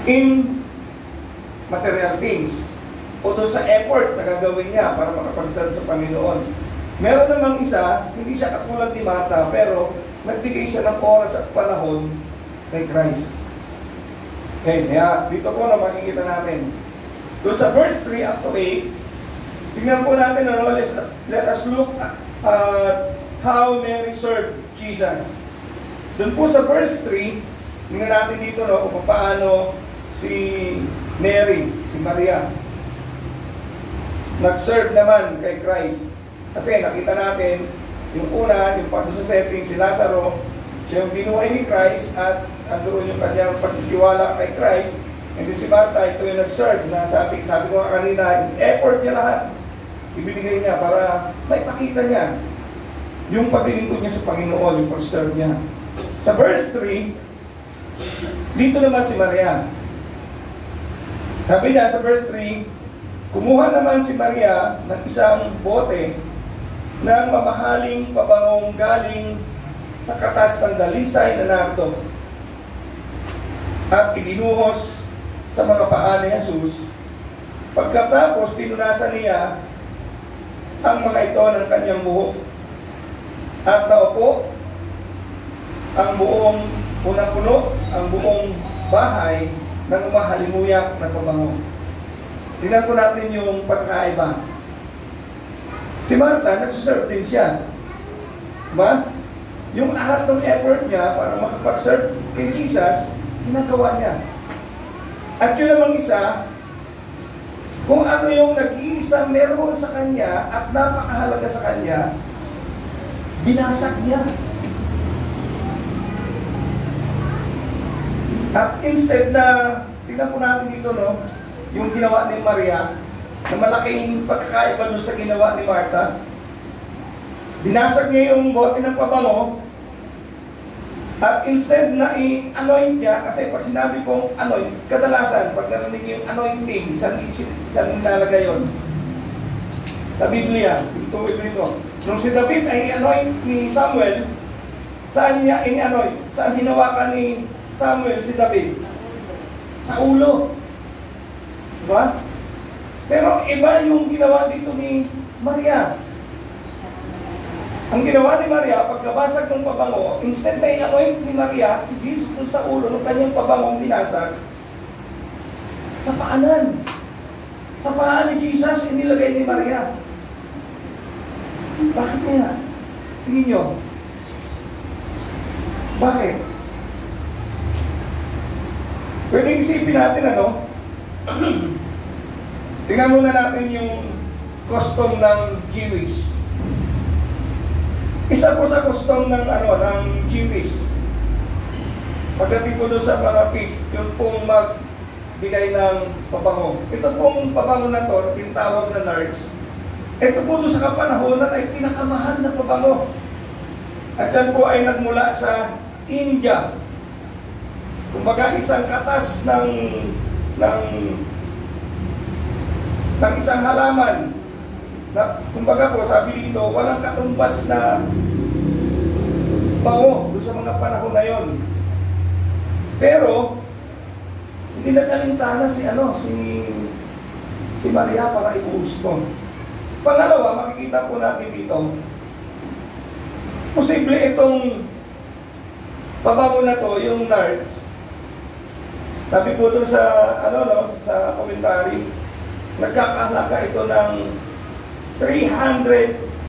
in material things o doon sa effort na gagawin niya para makapag-serve sa Panginoon. Meron namang isa, hindi siya katulad ni Martha, pero nagbigay siya ng oras at panahon kay Christ. Okay, kaya dito po na makikita natin. Doon sa verse 3 up to 8, tingnan po natin, let us look at how Mary served Jesus. Doon po sa verse 3, tingnan natin dito kung paano si Mary, si Maria, nag-serve naman kay Christ. Kasi nakita natin, yung una, yung pag sa setting, si Lazaro, siya yung binuhay ni Christ at andoon yung kanyang pagtitiwala kay Christ. And si Martha, ito yung nag-serve na sabi ko nga kanina, yung effort niya lahat, ibinigay niya para maipakita niya yung paglilingkod niya sa Panginoon, yung pag-serve niya. Sa verse 3, dito naman si Maria. Sabi niya sa verse 3, kumuha naman si Maria ng isang bote ng mamahaling pabangong galing sa katas ng dalisay na nardo at ibinuhos sa mga paa ni Jesus. Pagkatapos, pinunasan niya ang mga ito ng kanyang buhok at naupo ang buong punang-puno, ang buong bahay ng umahalimuyak na pabango. Tingnan po natin yung pagkakaiba. Si Martha, nagsuserve din siya. Diba? Yung lahat ng effort niya para makapag-serve kay Jesus, ginagawa niya. At yun namang isa, kung ano yung nag-iisang meron sa kanya at napakahalaga sa kanya, binasag niya. At instead na, tingnan po natin dito, yung ginawa ni Maria, na malaking pagkakaiba doon sa ginawa ni Martha. Binasag niya yung bote ng pabango, at instead na i-anoint niya, kasi pag sinabi kong anoint, kadalasan, pag narinig yung anointing, saan nilalagay yun? Sa Biblia, ito. Nung si David ay i-anoint ni Samuel, saan niya ini-anoint? Saan hinawakan ni Samuel si David? Sa ulo. Diba? Pero iba yung ginawa dito ni Maria. Ang ginawa ni Maria, pagkabasag ng pabango, instead na i-anoint ni Maria si Jesus dun sa ulo ng kanyang pabangong binasag, sa paanan. Sa paan ni Jesus, inilagay ni Maria. Bakit kaya? Tingin nyo. Bakit? Pwede isipin natin tingnan muna natin yung custom ng Jewish. Isa po sa custom ng Jewish. Pagdating po doon sa mga feast, yun pong magbigay ng pabango. Ito pong pabango na to, tinatawag na nards. Ito po doon sa kapanahonan ay pinakamahal na pabango. At yan po ay nagmula sa India. Kumbaga isang katas ng isang halaman na, kumbaga po sabi dito, walang katumbas na bango doon sa mga panahon na yon. Pero hindi nagkalintana si Maria para ibuhos ito. Pangalawa, makikita po natin dito, posible itong pabango na to, yung nards. Sabi po doon sa sa commentary, nagkakahalaga ito ng 300